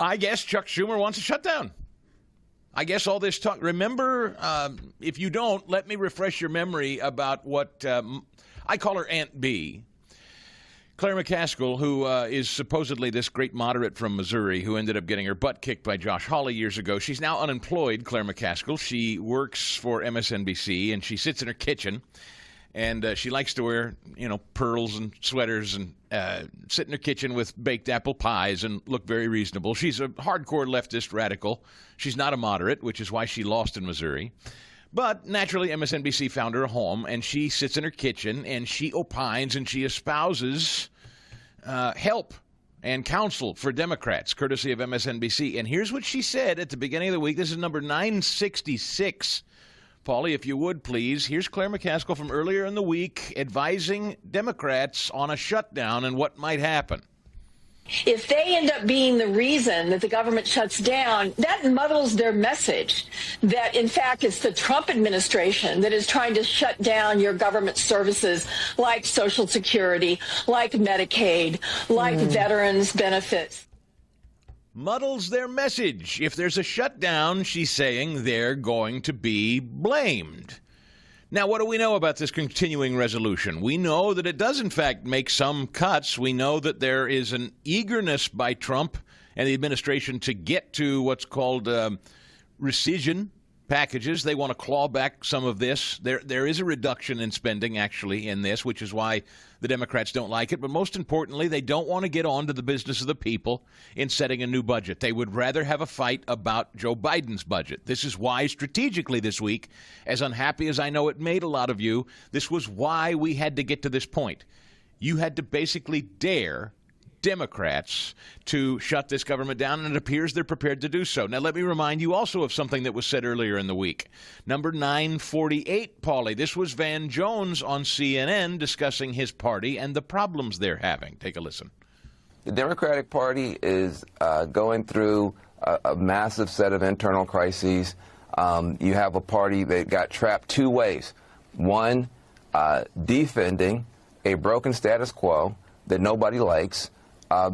I guess Chuck Schumer wants a shutdown. I guess all this talk. Remember, if you don't, let me refresh your memory about what I call her Aunt B. Claire McCaskill, who is supposedly this great moderate from Missouri who ended up getting her butt kicked by Josh Hawley years ago. She's now unemployed, Claire McCaskill. She works for MSNBC, and she sits in her kitchen, and she likes to wear, pearls and sweaters and sit in her kitchen with baked apple pies and look very reasonable. She's a hardcore leftist radical. She's not a moderate, which is why she lost in Missouri. But naturally, MSNBC found her a home, and she sits in her kitchen, and she opines and she espouses help and counsel for Democrats, courtesy of MSNBC. And here's what she said at the beginning of the week. This is number 966. Paulie, if you would, please. Here's Claire McCaskill from earlier in the week advising Democrats on a shutdown and what might happen. If they end up being the reason that the government shuts down, that muddles their message that, in fact, it's the Trump administration that is trying to shut down your government services like Social Security, like Medicaid, like veterans benefits. Muddles their message. If there's a shutdown, she's saying they're going to be blamed. Now, what do we know about this continuing resolution? We know that it does, in fact, make some cuts. We know that there is an eagerness by Trump and the administration to get to what's called rescission packages. They want to claw back some of this. There is a reduction in spending, actually, in this, which is why the Democrats don't like it. But most importantly, they don't want to get on to the business of the people in setting a new budget. They would rather have a fight about Joe Biden's budget. This is why, strategically this week, as unhappy as I know it made a lot of you, this was why we had to get to this point. You had to basically dare Democrats to shut this government down, and it appears they're prepared to do so. Now, let me remind you also of something that was said earlier in the week. Number 948, Paulie. This was Van Jones on CNN discussing his party and the problems they're having. Take a listen. The Democratic Party is going through a massive set of internal crises. You have a party that got trapped two ways. One, defending a broken status quo that nobody likes,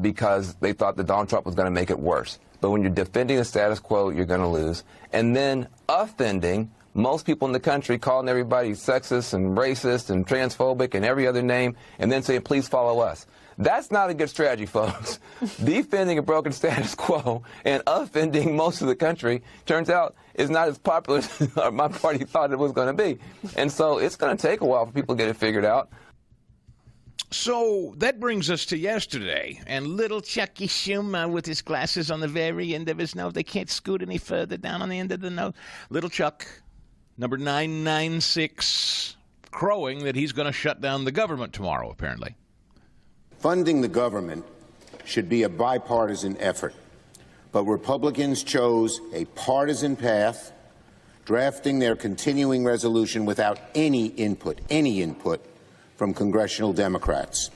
because they thought that Donald Trump was going to make it worse. But when you're defending the status quo, you're going to lose. And then offending most people in the country, calling everybody sexist and racist and transphobic and every other name, and then saying, please follow us. That's not a good strategy, folks. Defending a broken status quo and offending most of the country turns out is not as popular as my party thought it was going to be. And so it's going to take a while for people to get it figured out. So that brings us to yesterday, and little Chucky Schumer with his glasses on the very end of his nose. They can't scoot any further down on the end of the nose. Little Chuck, number 996, crowing that he's going to shut down the government tomorrow, apparently. Funding the government should be a bipartisan effort, but Republicans chose a partisan path, drafting their continuing resolution without any input from congressional Democrats.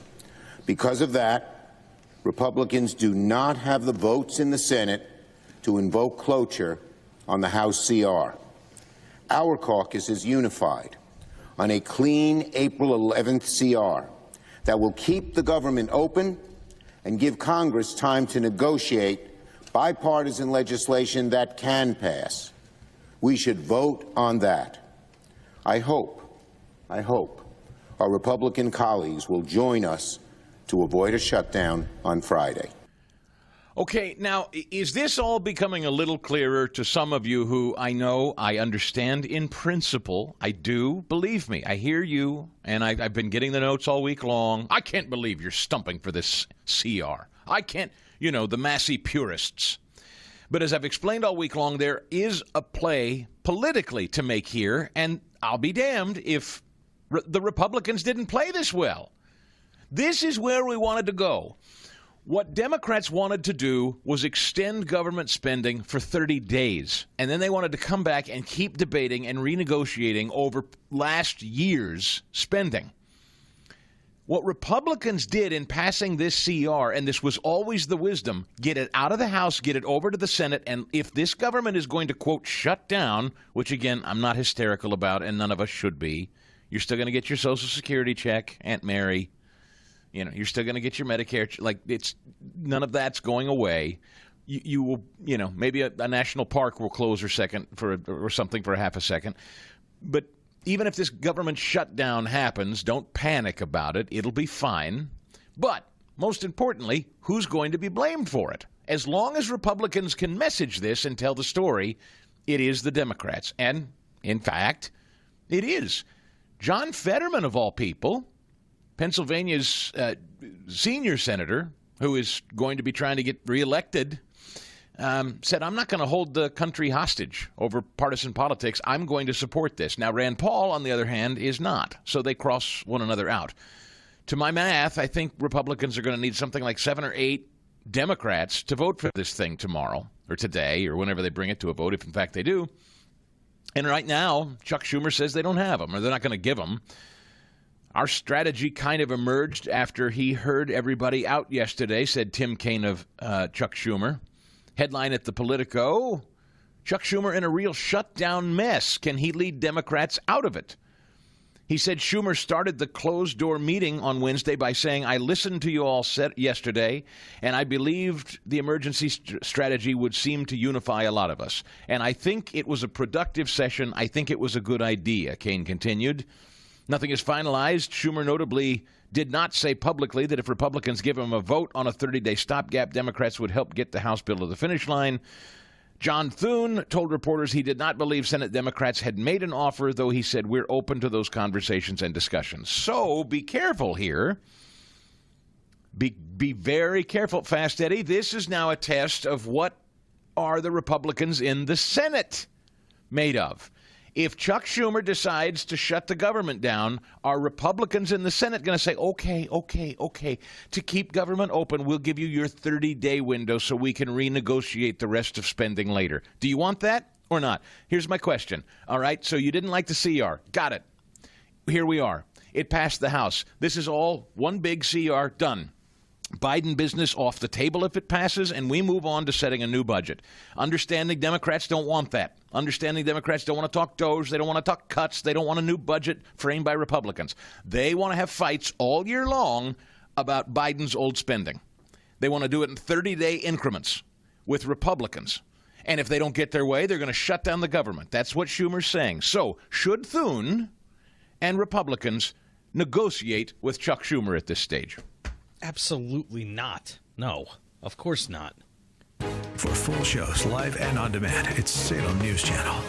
Because of that, Republicans do not have the votes in the Senate to invoke cloture on the House CR. Our caucus is unified on a clean April 11th CR that will keep the government open and give Congress time to negotiate bipartisan legislation that can pass. We should vote on that. I hope our Republican colleagues will join us to avoid a shutdown on Friday. Okay, now, is this all becoming a little clearer to some of you who I know I understand in principle? I do. Believe me, I hear you, and I've been getting the notes all week long. I can't believe you're stumping for this CR. I can't, the massy purists. But as I've explained all week long, there is a play politically to make here, and I'll be damned if the Republicans didn't play this well. This is where we wanted to go. What Democrats wanted to do was extend government spending for 30 days, and then they wanted to come back and keep debating and renegotiating over last year's spending. What Republicans did in passing this CR, and this was always the wisdom, get it out of the House, get it over to the Senate, and if this government is going to, quote, shut down, which, again, I'm not hysterical about, and none of us should be, you're still going to get your Social Security check, Aunt Mary. You're still going to get your Medicare. None of that's going away. you will, maybe a national park will close or something for a half a second. But even if this government shutdown happens, don't panic about it. It'll be fine. But most importantly, who's going to be blamed for it? As long as Republicans can message this and tell the story, it is the Democrats. And, in fact, it is. John Fetterman, of all people, Pennsylvania's senior senator, who is going to be trying to get reelected, said, I'm not going to hold the country hostage over partisan politics. I'm going to support this. Now, Rand Paul, on the other hand, is not. So they cross one another out. To my math, I think Republicans are going to need something like 7 or 8 Democrats to vote for this thing tomorrow or today or whenever they bring it to a vote, if in fact they do. And right now, Chuck Schumer says they don't have them or they're not going to give them. Our strategy kind of emerged after he heard everybody out yesterday, said Tim Kaine of Chuck Schumer. Headline at the Politico, Chuck Schumer in a real shutdown mess. Can he lead Democrats out of it? He said Schumer started the closed-door meeting on Wednesday by saying, I listened to you all yesterday, and I believed the emergency strategy would seem to unify a lot of us. And I think it was a productive session. I think it was a good idea, Kaine continued. Nothing is finalized. Schumer notably did not say publicly that if Republicans give him a vote on a 30-day stopgap, Democrats would help get the House bill to the finish line. John Thune told reporters he did not believe Senate Democrats had made an offer, though he said we're open to those conversations and discussions. So be careful here. Be very careful, Fast Eddie. This is now a test of what are the Republicans in the Senate made of. If Chuck Schumer decides to shut the government down, are Republicans in the Senate going to say, okay, to keep government open, we'll give you your 30-day window so we can renegotiate the rest of spending later? Do you want that or not? Here's my question. All right, so you didn't like the CR. Got it. Here we are. It passed the House. This is all one big CR done. Biden business off the table if it passes, and we move on to setting a new budget. Understanding Democrats don't want that. Understanding Democrats don't want to talk DOGE. They don't want to talk cuts. They don't want a new budget framed by Republicans. They want to have fights all year long about Biden's old spending. They want to do it in 30-day increments with Republicans. And if they don't get their way, they're going to shut down the government. That's what Schumer's saying. So should Thune and Republicans negotiate with Chuck Schumer at this stage? Absolutely not. No, of course not. For full shows, live and on demand, it's Salem News Channel.